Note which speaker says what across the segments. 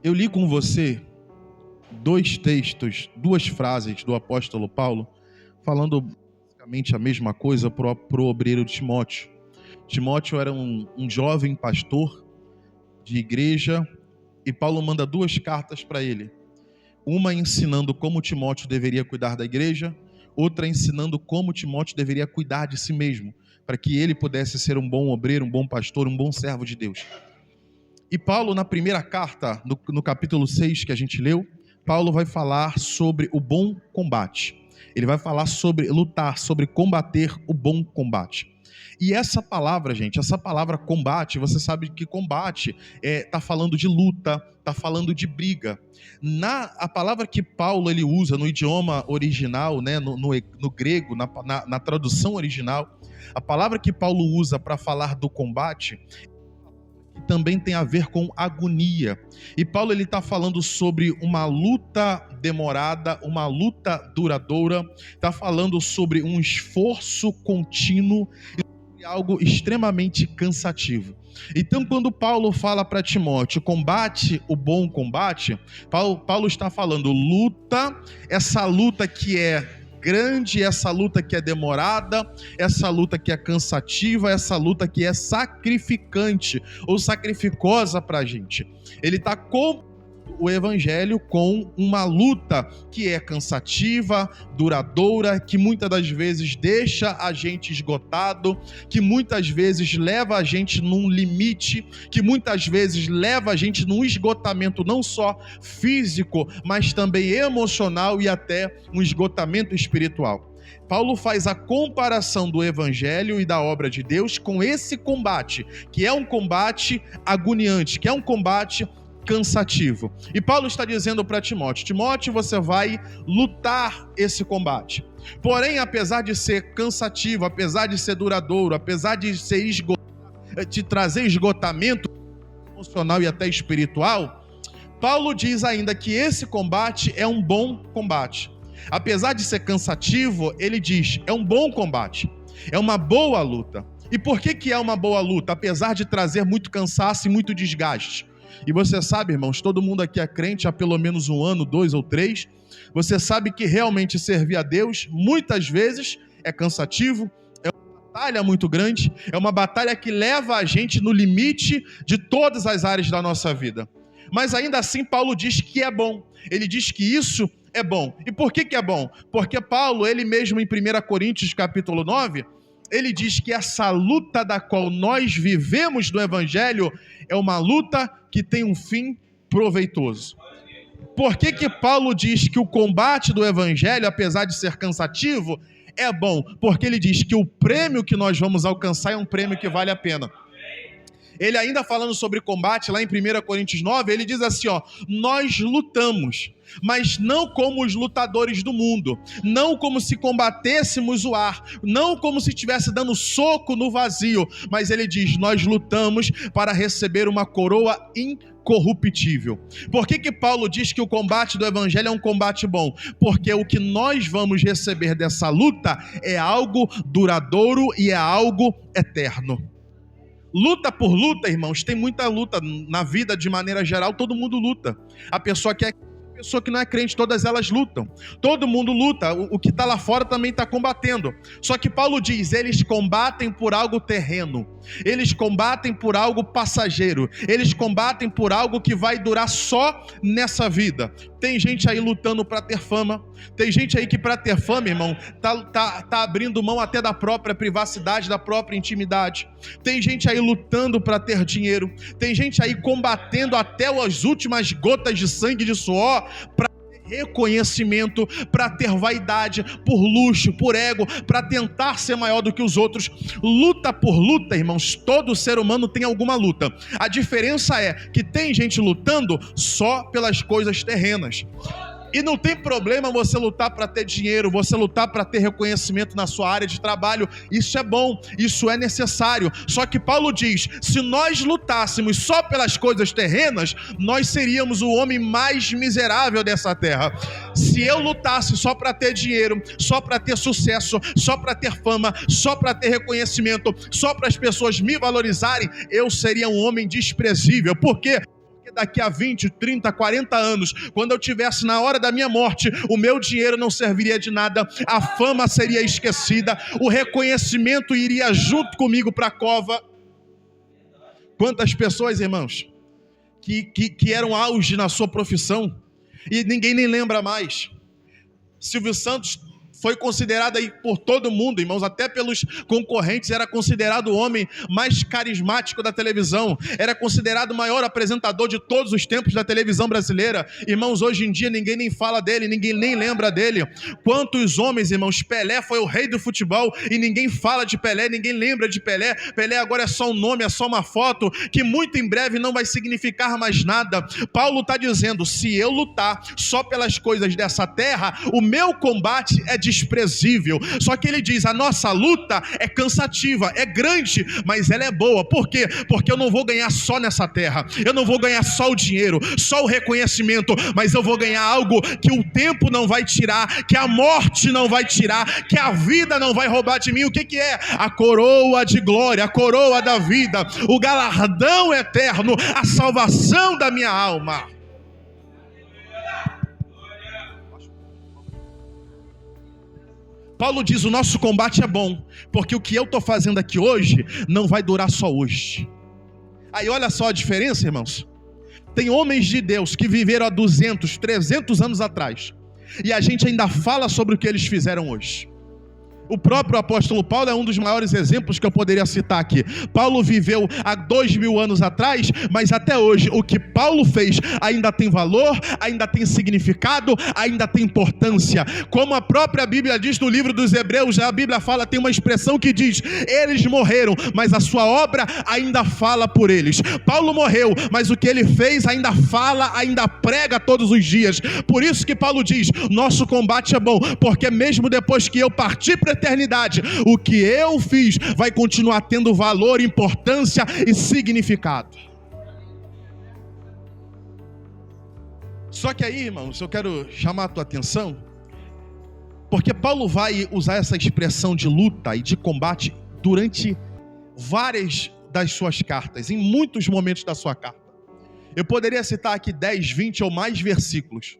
Speaker 1: Eu li com você dois textos, duas frases do apóstolo Paulo, falando basicamente a mesma coisa para o obreiro Timóteo. Timóteo era um jovem pastor de igreja e Paulo manda duas cartas para ele. Uma ensinando como Timóteo deveria cuidar da igreja, outra ensinando como Timóteo deveria cuidar de si mesmo, para que ele pudesse ser um bom obreiro, um bom pastor, um bom servo de Deus. E Paulo, na primeira carta, no capítulo 6 que a gente leu, Paulo vai falar sobre o bom combate. Ele vai falar sobre lutar, sobre combater o bom combate. E essa palavra, gente, essa palavra combate, você sabe que combate tá falando de luta, tá falando de briga. A palavra que Paulo ele usa no idioma original, né, no grego, na tradução original, a palavra que Paulo usa para falar do combate também tem a ver com agonia. E Paulo ele está falando sobre uma luta demorada, uma luta duradoura, está falando sobre um esforço contínuo e sobre algo extremamente cansativo. Então, quando Paulo fala para Timóteo, combate o bom combate, Paulo está falando luta, essa luta que é grande, essa luta que é demorada, essa luta que é cansativa, essa luta que é sacrificante ou sacrificosa para a gente. Ele está com o evangelho com uma luta que é cansativa, duradoura, que muitas das vezes deixa a gente esgotado, que muitas vezes leva a gente num limite, que muitas vezes leva a gente num esgotamento não só físico, mas também emocional e até um esgotamento espiritual. Paulo faz a comparação do evangelho e da obra de Deus com esse combate, que é um combate agoniante, que é um combate cansativo. E Paulo está dizendo para Timóteo, Timóteo, você vai lutar esse combate. Porém, apesar de ser cansativo, apesar de ser duradouro, apesar de ser de trazer esgotamento emocional e até espiritual, Paulo diz ainda que esse combate é um bom combate. Apesar de ser cansativo, ele diz, é um bom combate, é uma boa luta. E por que é uma boa luta? Apesar de trazer muito cansaço e muito desgaste. E você sabe, irmãos, todo mundo aqui é crente há pelo menos 1 ano, 2 ou 3. Você sabe que realmente servir a Deus, muitas vezes, é cansativo, é uma batalha muito grande, é uma batalha que leva a gente no limite de todas as áreas da nossa vida. Mas ainda assim, Paulo diz que é bom. Ele diz que isso é bom. E por que é bom? Porque Paulo, ele mesmo em 1 Coríntios capítulo 9, ele diz que essa luta da qual nós vivemos no evangelho é uma luta que tem um fim proveitoso. Por que Paulo diz que o combate do evangelho, apesar de ser cansativo, é bom? Porque ele diz que o prêmio que nós vamos alcançar é um prêmio que vale a pena. Ele ainda falando sobre combate, lá em 1 Coríntios 9, ele diz assim, nós lutamos, mas não como os lutadores do mundo, não como se combatêssemos o ar, não como se estivesse dando soco no vazio, mas ele diz, nós lutamos para receber uma coroa incorruptível. Por que Paulo diz que o combate do evangelho é um combate bom? Porque o que nós vamos receber dessa luta é algo duradouro e é algo eterno. Luta por luta, irmãos, tem muita luta na vida de maneira geral, todo mundo luta. A pessoa que não é crente, todas elas lutam. Todo mundo luta, o que está lá fora também está combatendo. Só que Paulo diz, eles combatem por algo terreno. Eles combatem por algo passageiro. Eles combatem por algo que vai durar só nessa vida. Tem gente aí lutando para ter fama. Tem gente aí que para ter fama, irmão, tá abrindo mão até da própria privacidade, da própria intimidade. Tem gente aí lutando para ter dinheiro. Tem gente aí combatendo até as últimas gotas de sangue, de suor, para reconhecimento, para ter vaidade, por luxo, por ego, para tentar ser maior do que os outros. Luta por luta, irmãos, todo ser humano tem alguma luta. A diferença é que tem gente lutando só pelas coisas terrenas. E não tem problema você lutar para ter dinheiro, você lutar para ter reconhecimento na sua área de trabalho. Isso é bom, isso é necessário. Só que Paulo diz, se nós lutássemos só pelas coisas terrenas, nós seríamos o homem mais miserável dessa terra. Se eu lutasse só para ter dinheiro, só para ter sucesso, só para ter fama, só para ter reconhecimento, só para as pessoas me valorizarem, eu seria um homem desprezível. Por quê? daqui a 20, 30, 40 anos, quando eu tivesse na hora da minha morte, o meu dinheiro não serviria de nada, a fama seria esquecida, o reconhecimento iria junto comigo para a cova. Quantas pessoas, irmãos, que eram auge na sua profissão e ninguém nem lembra mais. Silvio Santos foi considerado aí por todo mundo, irmãos, até pelos concorrentes, era considerado o homem mais carismático da televisão, era considerado o maior apresentador de todos os tempos da televisão brasileira. Irmãos, hoje em dia ninguém nem fala dele, ninguém nem lembra dele. Quantos homens, irmãos, Pelé foi o rei do futebol e ninguém fala de Pelé, ninguém lembra de Pelé. Pelé agora é só um nome, é só uma foto, que muito em breve não vai significar mais nada. Paulo está dizendo, se eu lutar só pelas coisas dessa terra, o meu combate é desprezível. Só que ele diz, a nossa luta é cansativa, é grande, mas ela é boa. Por quê? Porque eu não vou ganhar só nessa terra, eu não vou ganhar só o dinheiro, só o reconhecimento, mas eu vou ganhar algo que o tempo não vai tirar, que a morte não vai tirar, que a vida não vai roubar de mim. O que é? A coroa de glória, a coroa da vida, o galardão eterno, a salvação da minha alma. Paulo diz, o nosso combate é bom, porque o que eu estou fazendo aqui hoje, não vai durar só hoje. Aí olha só a diferença, irmãos. Tem homens de Deus que viveram há 200, 300 anos atrás, e a gente ainda fala sobre o que eles fizeram hoje. O próprio apóstolo Paulo é um dos maiores exemplos que eu poderia citar aqui. Paulo viveu há 2000 anos atrás, mas até hoje o que Paulo fez ainda tem valor, ainda tem significado, ainda tem importância. Como a própria Bíblia diz no livro dos Hebreus, a Bíblia fala, tem uma expressão que diz, eles morreram, mas a sua obra ainda fala por eles. Paulo morreu, mas o que ele fez ainda fala, ainda prega todos os dias. Por isso que Paulo diz, nosso combate é bom, porque mesmo depois que eu partir para eternidade, o que eu fiz vai continuar tendo valor, importância e significado. Só que aí, irmãos, eu quero chamar a tua atenção, porque Paulo vai usar essa expressão de luta e de combate durante várias das suas cartas, em muitos momentos da sua carta. Eu poderia citar aqui 10, 20 ou mais versículos,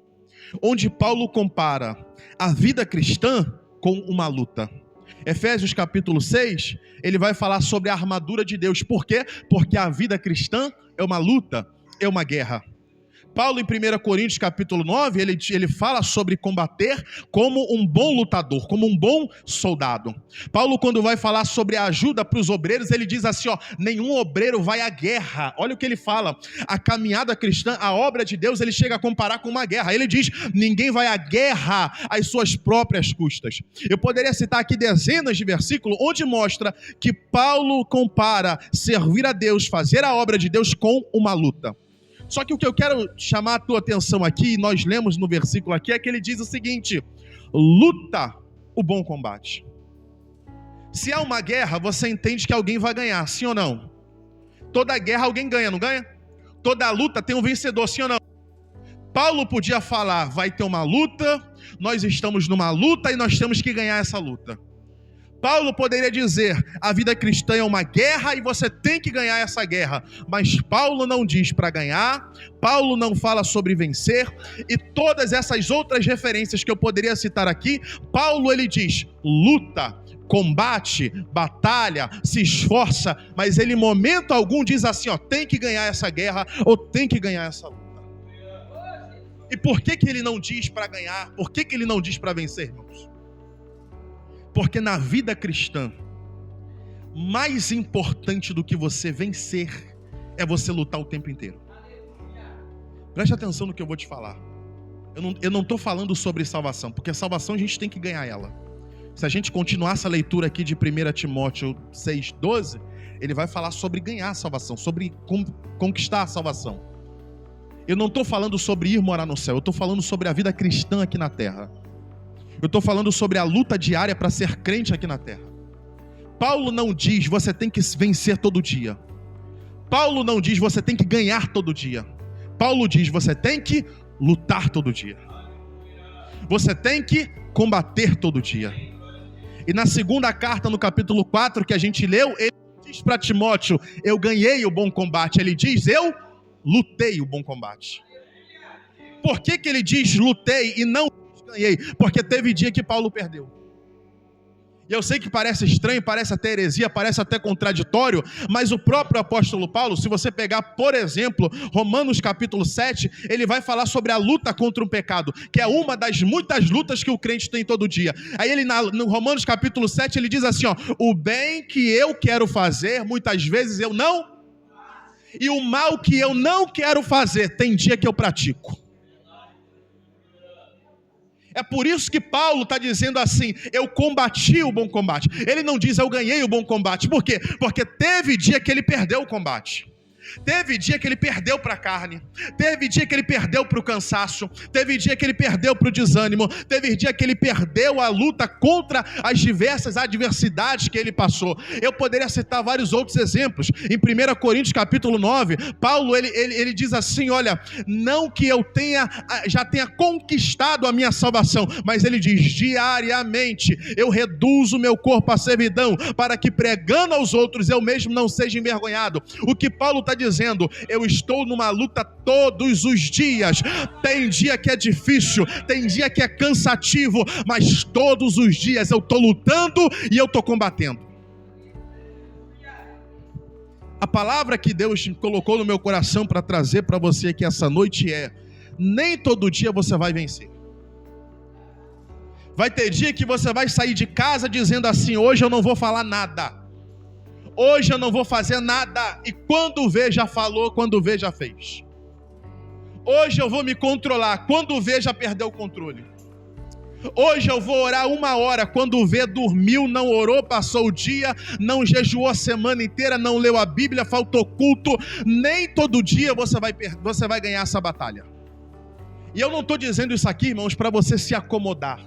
Speaker 1: onde Paulo compara a vida cristã com uma luta. Efésios capítulo 6, ele vai falar sobre a armadura de Deus. Por quê? Porque a vida cristã é uma luta, é uma guerra. Paulo em 1 Coríntios capítulo 9, ele fala sobre combater como um bom lutador, como um bom soldado. Paulo, quando vai falar sobre a ajuda para os obreiros, ele diz assim, nenhum obreiro vai à guerra. Olha o que ele fala, a caminhada cristã, a obra de Deus, ele chega a comparar com uma guerra. Ele diz, ninguém vai à guerra às suas próprias custas. Eu poderia citar aqui dezenas de versículos, onde mostra que Paulo compara servir a Deus, fazer a obra de Deus com uma luta. Só que o que eu quero chamar a tua atenção aqui, nós lemos no versículo aqui, é que ele diz o seguinte, luta o bom combate. Se há uma guerra, você entende que alguém vai ganhar, sim ou não? Toda guerra alguém ganha, não ganha? Toda luta tem um vencedor, sim ou não? Paulo podia falar, vai ter uma luta, nós estamos numa luta e nós temos que ganhar essa luta. Paulo poderia dizer, a vida cristã é uma guerra e você tem que ganhar essa guerra. Mas Paulo não diz para ganhar, Paulo não fala sobre vencer, e todas essas outras referências que eu poderia citar aqui, Paulo ele diz, luta, combate, batalha, se esforça, mas ele em momento algum diz assim, tem que ganhar essa guerra ou tem que ganhar essa luta. E por que ele não diz para ganhar? Por que ele não diz para vencer, irmãos? Porque na vida cristã, mais importante do que você vencer, é você lutar o tempo inteiro. Preste atenção no que eu vou te falar. Eu não estou falando sobre salvação, porque a salvação a gente tem que ganhar ela. Se a gente continuar essa leitura aqui de 1 Timóteo 6,12, ele vai falar sobre ganhar a salvação, sobre conquistar a salvação. Eu não estou falando sobre ir morar no céu, eu estou falando sobre a vida cristã aqui na terra. Eu estou falando sobre a luta diária para ser crente aqui na terra. Paulo não diz, você tem que vencer todo dia. Paulo não diz, você tem que ganhar todo dia. Paulo diz, você tem que lutar todo dia. Você tem que combater todo dia. E na segunda carta, no capítulo 4, que a gente leu, ele diz para Timóteo, eu ganhei o bom combate. Ele diz, eu lutei o bom combate. Por que ele diz lutei e não ganhei? Porque teve dia que Paulo perdeu. E eu sei que parece estranho, parece até heresia, parece até contraditório, mas o próprio apóstolo Paulo, se você pegar, por exemplo, Romanos capítulo 7, ele vai falar sobre a luta contra o pecado, que é uma das muitas lutas que o crente tem todo dia. Aí ele, no Romanos capítulo 7, ele diz assim, ó, o bem que eu quero fazer, muitas vezes eu não, e o mal que eu não quero fazer, tem dia que eu pratico. É por isso que Paulo está dizendo assim, eu combati o bom combate. Ele não diz eu ganhei o bom combate. Por quê? Porque teve dia que ele perdeu o combate. Teve dia que ele perdeu para a carne, teve dia que ele perdeu para o cansaço, teve dia que ele perdeu para o desânimo, teve dia que ele perdeu a luta contra as diversas adversidades que ele passou. Eu poderia citar vários outros exemplos. Em 1 Coríntios capítulo 9, Paulo ele diz assim, olha, não que eu já tenha conquistado a minha salvação, mas ele diz, diariamente eu reduzo o meu corpo à servidão, para que pregando aos outros eu mesmo não seja envergonhado. O que Paulo está dizendo, eu estou numa luta todos os dias. Tem dia que é difícil, tem dia que é cansativo, mas todos os dias eu estou lutando e eu estou combatendo. A palavra que Deus colocou no meu coração para trazer para você aqui essa noite é: nem todo dia você vai vencer. Vai ter dia que você vai sair de casa dizendo assim, hoje eu não vou falar nada. Hoje eu não vou fazer nada. E quando vê, já falou, quando vê, já fez. Hoje eu vou me controlar. Quando vê, já perdeu o controle. Hoje eu vou orar 1 hora. Quando vê, dormiu, não orou, passou o dia, não jejuou a semana inteira, não leu a Bíblia, faltou culto. Nem todo dia você vai ganhar essa batalha. E eu não estou dizendo isso aqui, irmãos, para você se acomodar.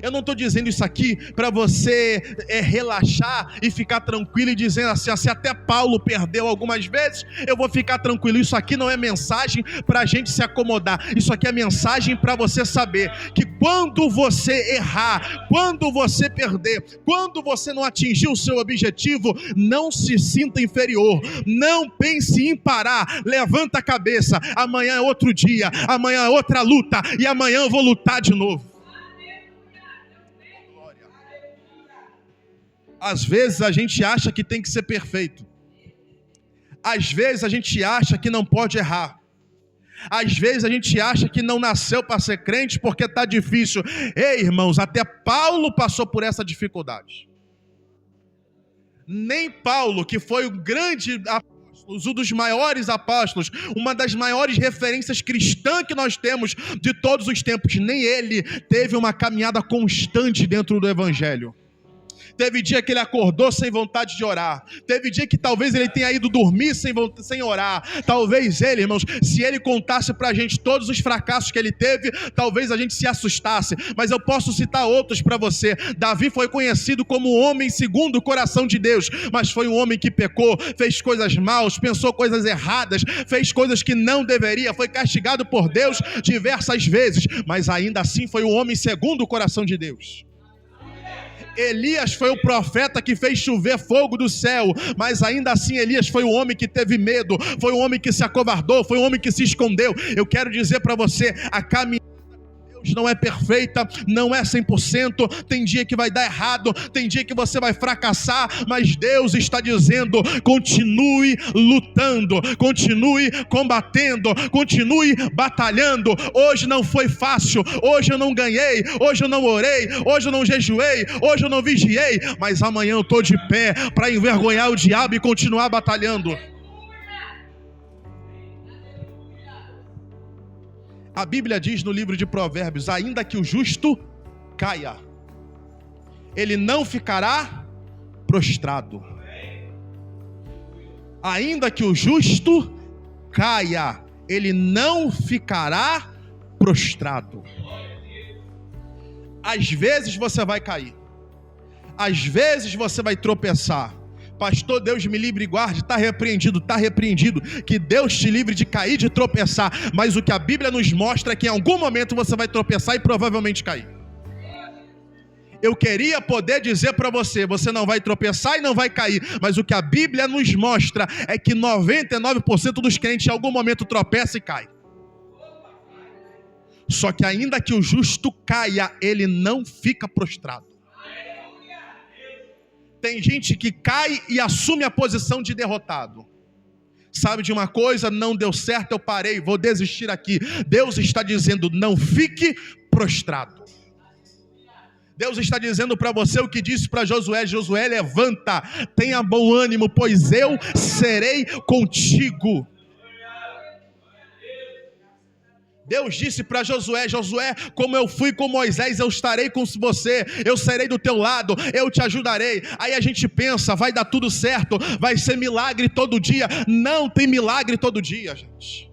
Speaker 1: Eu não estou dizendo isso aqui para você relaxar e ficar tranquilo e dizendo assim, se até Paulo perdeu algumas vezes, eu vou ficar tranquilo. Isso aqui não é mensagem para a gente se acomodar. Isso aqui é mensagem para você saber que quando você errar, quando você perder, quando você não atingir o seu objetivo, não se sinta inferior. Não pense em parar. Levanta a cabeça. Amanhã é outro dia. Amanhã é outra luta. E amanhã eu vou lutar de novo. Às vezes a gente acha que tem que ser perfeito. Às vezes a gente acha que não pode errar. Às vezes a gente acha que não nasceu para ser crente porque está difícil. Ei, irmãos, até Paulo passou por essa dificuldade. Nem Paulo, que foi o grande apóstolo, um dos maiores apóstolos, uma das maiores referências cristãs que nós temos de todos os tempos, nem ele teve uma caminhada constante dentro do evangelho. Teve dia que ele acordou sem vontade de orar. Teve dia que talvez ele tenha ido dormir sem orar. Talvez ele, irmãos, se ele contasse pra gente todos os fracassos que ele teve, talvez a gente se assustasse. Mas eu posso citar outros para você. Davi foi conhecido como homem segundo o coração de Deus, mas foi um homem que pecou, fez coisas maus, pensou coisas erradas, fez coisas que não deveria, foi castigado por Deus diversas vezes, mas ainda assim foi um homem segundo o coração de Deus. Elias foi o profeta que fez chover fogo do céu, mas ainda assim Elias foi o homem que teve medo, foi o homem que se acovardou, foi o homem que se escondeu. Eu quero dizer para você, a caminhada de Deus não é perfeita, não é 100%, tem dia que vai dar errado, tem dia que você vai fracassar, mas Deus está dizendo, continue lutando, continue combatendo, continue batalhando. Hoje não foi fácil, hoje eu não ganhei, hoje eu não orei, hoje eu não jejuei, hoje eu não vigiei, mas amanhã eu estou de pé para envergonhar o diabo e continuar batalhando. A Bíblia diz no livro de Provérbios, ainda que o justo caia, ele não ficará prostrado. Ainda que o justo caia, ele não ficará prostrado. Às vezes você vai cair, às vezes você vai tropeçar. Pastor, Deus me livre e guarde, está repreendido, que Deus te livre de cair, de tropeçar, mas o que a Bíblia nos mostra é que em algum momento você vai tropeçar e provavelmente cair. Eu queria poder dizer para você, você não vai tropeçar e não vai cair. Mas o que a Bíblia nos mostra é que 99% dos crentes em algum momento tropeça e cai. Só que ainda que o justo caia, ele não fica prostrado. Tem gente que cai e assume a posição de derrotado. Sabe de uma coisa? Não deu certo, eu parei, vou desistir aqui. Deus está dizendo, não fique prostrado. Deus está dizendo para você o que disse para Josué: Josué, levanta, tenha bom ânimo, pois eu serei contigo. Deus disse para Josué: Josué, como eu fui com Moisés, eu estarei com você, eu serei do teu lado, eu te ajudarei. Aí a gente pensa, vai dar tudo certo, vai ser milagre todo dia. Não tem milagre todo dia, gente.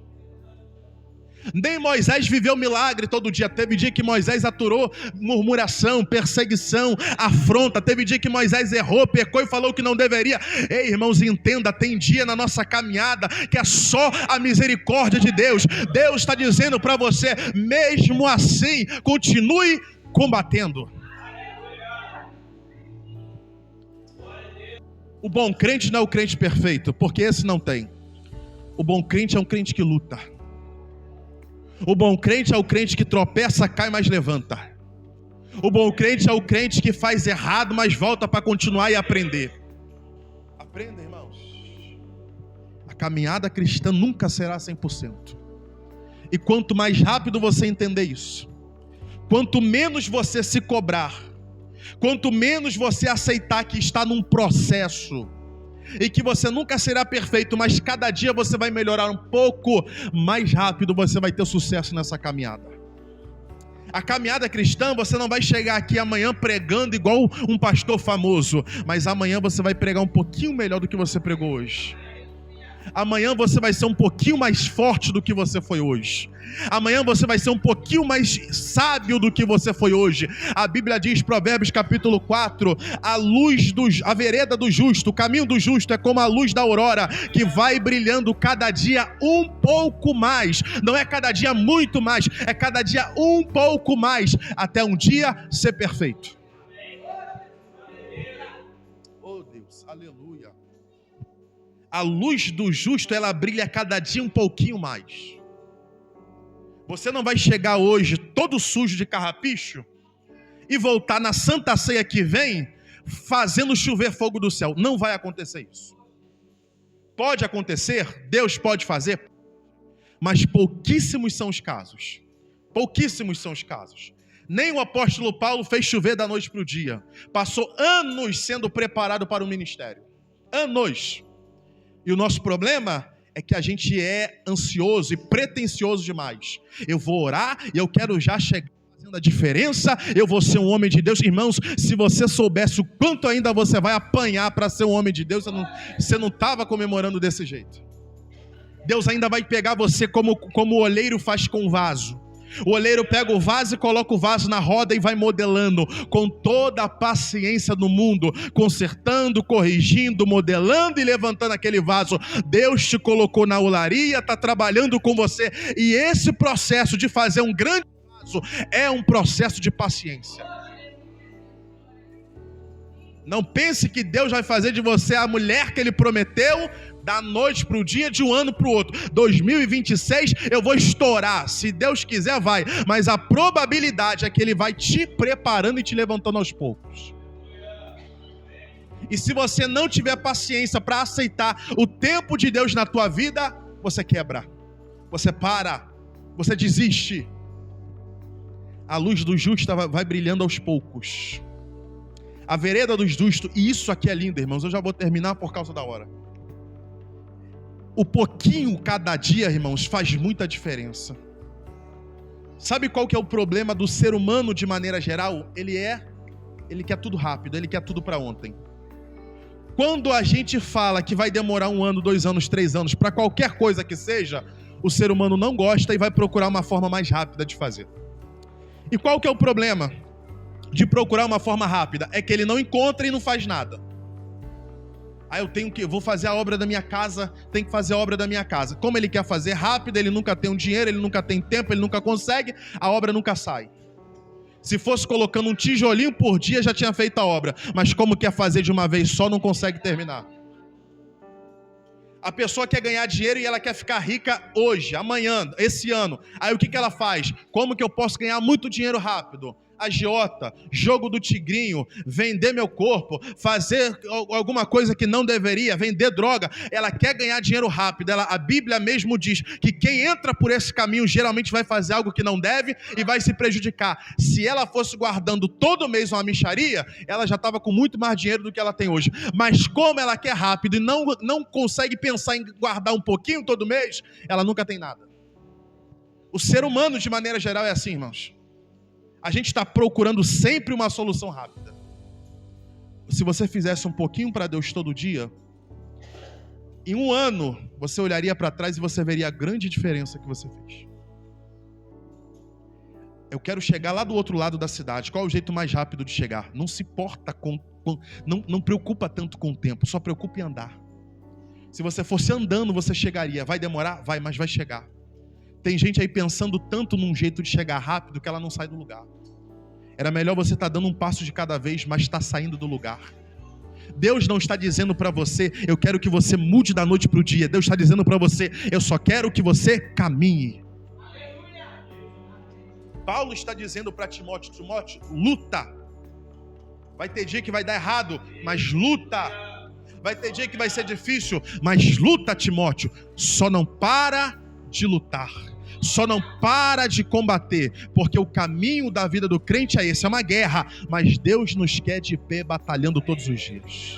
Speaker 1: Nem Moisés viveu milagre todo dia. Teve dia que Moisés aturou murmuração, perseguição, afronta. Teve dia que Moisés errou, pecou e falou que não deveria. Ei, irmãos, entenda, tem dia na nossa caminhada que é só a misericórdia de Deus. Deus está dizendo para você, mesmo assim, continue combatendo. O bom crente não é o crente perfeito, porque esse não tem. O bom crente é um crente que luta. O bom crente é o crente que tropeça, cai, mas levanta. O bom crente é o crente que faz errado, mas volta para continuar e aprender. Aprenda, irmãos. A caminhada cristã nunca será 100%. E quanto mais rápido você entender isso, quanto menos você se cobrar, quanto menos você aceitar que está num processo, e que você nunca será perfeito, mas cada dia você vai melhorar um pouco mais rápido, você vai ter sucesso nessa caminhada. A caminhada cristã, você não vai chegar aqui amanhã pregando igual um pastor famoso, mas amanhã você vai pregar um pouquinho melhor do que você pregou hoje. Amanhã você vai ser um pouquinho mais forte do que você foi hoje. Amanhã você vai ser um pouquinho mais sábio do que você foi hoje. A Bíblia diz, Provérbios capítulo 4, a vereda do justo, o caminho do justo é como a luz da aurora, que vai brilhando cada dia um pouco mais. Não é cada dia muito mais, é cada dia um pouco mais, até um dia ser perfeito. Oh Deus, aleluia. A luz do justo, ela brilha cada dia um pouquinho mais. Você não vai chegar hoje todo sujo de carrapicho e voltar na Santa Ceia que vem fazendo chover fogo do céu. Não vai acontecer isso. Pode acontecer, Deus pode fazer, mas pouquíssimos são os casos. Pouquíssimos são os casos. Nem o apóstolo Paulo fez chover da noite para o dia. Passou anos sendo preparado para o ministério. Anos. E o nosso problema é que a gente é ansioso e pretensioso demais. Eu vou orar e eu quero já chegar fazendo a diferença, eu vou ser um homem de Deus. Irmãos, se você soubesse o quanto ainda você vai apanhar para ser um homem de Deus, você não estava comemorando desse jeito. Deus ainda vai pegar você como o olheiro faz com o vaso. O olheiro pega o vaso e coloca o vaso na roda e vai modelando com toda a paciência do mundo, consertando, corrigindo, modelando e levantando aquele vaso. Deus te colocou na olaria, está trabalhando com você, e esse processo de fazer um grande vaso é um processo de paciência. Não pense que Deus vai fazer de você a mulher que Ele prometeu da noite para o dia, de um ano para o outro. 2026 eu vou estourar, se Deus quiser vai, mas a probabilidade é que Ele vai te preparando e te levantando aos poucos. E se você não tiver paciência para aceitar o tempo de Deus na tua vida, você quebra, você para, você desiste. A luz do justo vai brilhando aos poucos. A vereda dos justos, e isso aqui é lindo, irmãos, eu já vou terminar por causa da hora. O pouquinho cada dia, irmãos, faz muita diferença. Sabe qual que é o problema do ser humano de maneira geral? Ele quer tudo rápido, ele quer tudo para ontem. Quando a gente fala que vai demorar 1 ano, 2 anos, 3 anos, para qualquer coisa que seja, o ser humano não gosta e vai procurar uma forma mais rápida de fazer. E qual que é o problema de procurar uma forma rápida? É que ele não encontra e não faz nada. Eu vou fazer a obra da minha casa, tem que fazer a obra da minha casa. Como ele quer fazer rápido, ele nunca tem um dinheiro, ele nunca tem tempo, ele nunca consegue, a obra nunca sai. Se fosse colocando um tijolinho por dia, já tinha feito a obra. Mas como quer fazer de uma vez só, não consegue terminar. A pessoa quer ganhar dinheiro e ela quer ficar rica hoje, amanhã, esse ano. Aí o que ela faz? Como que eu posso ganhar muito dinheiro rápido? Agiota, jogo do tigrinho, vender meu corpo, fazer alguma coisa que não deveria, vender droga. Ela quer ganhar dinheiro rápido. A Bíblia mesmo diz que quem entra por esse caminho geralmente vai fazer algo que não deve e vai se prejudicar. Se ela fosse guardando todo mês uma mixaria, ela já estava com muito mais dinheiro do que ela tem hoje. Mas como ela quer rápido e não consegue pensar em guardar um pouquinho todo mês, ela nunca tem nada. O ser humano, de maneira geral, é assim, irmãos. A gente está procurando sempre uma solução rápida. Se você fizesse um pouquinho para Deus todo dia, em um ano, você olharia para trás e você veria a grande diferença que você fez. Eu quero chegar lá do outro lado da cidade. Qual é o jeito mais rápido de chegar? Não se importa não preocupa tanto com o tempo, só preocupa em andar. Se você fosse andando, você chegaria. Vai demorar? Vai, mas vai chegar. Tem gente aí pensando tanto num jeito de chegar rápido que ela não sai do lugar. Era melhor você estar dando um passo de cada vez, mas está saindo do lugar. Deus não está dizendo para você, eu quero que você mude da noite para o dia. Deus está dizendo para você, eu só quero que você caminhe. Paulo está dizendo para Timóteo, Timóteo, luta. Vai ter dia que vai dar errado, mas luta. Vai ter dia que vai ser difícil, mas luta, Timóteo. Só não para de lutar, só não para de combater, porque o caminho da vida do crente é esse, é uma guerra, mas Deus nos quer de pé batalhando todos os dias.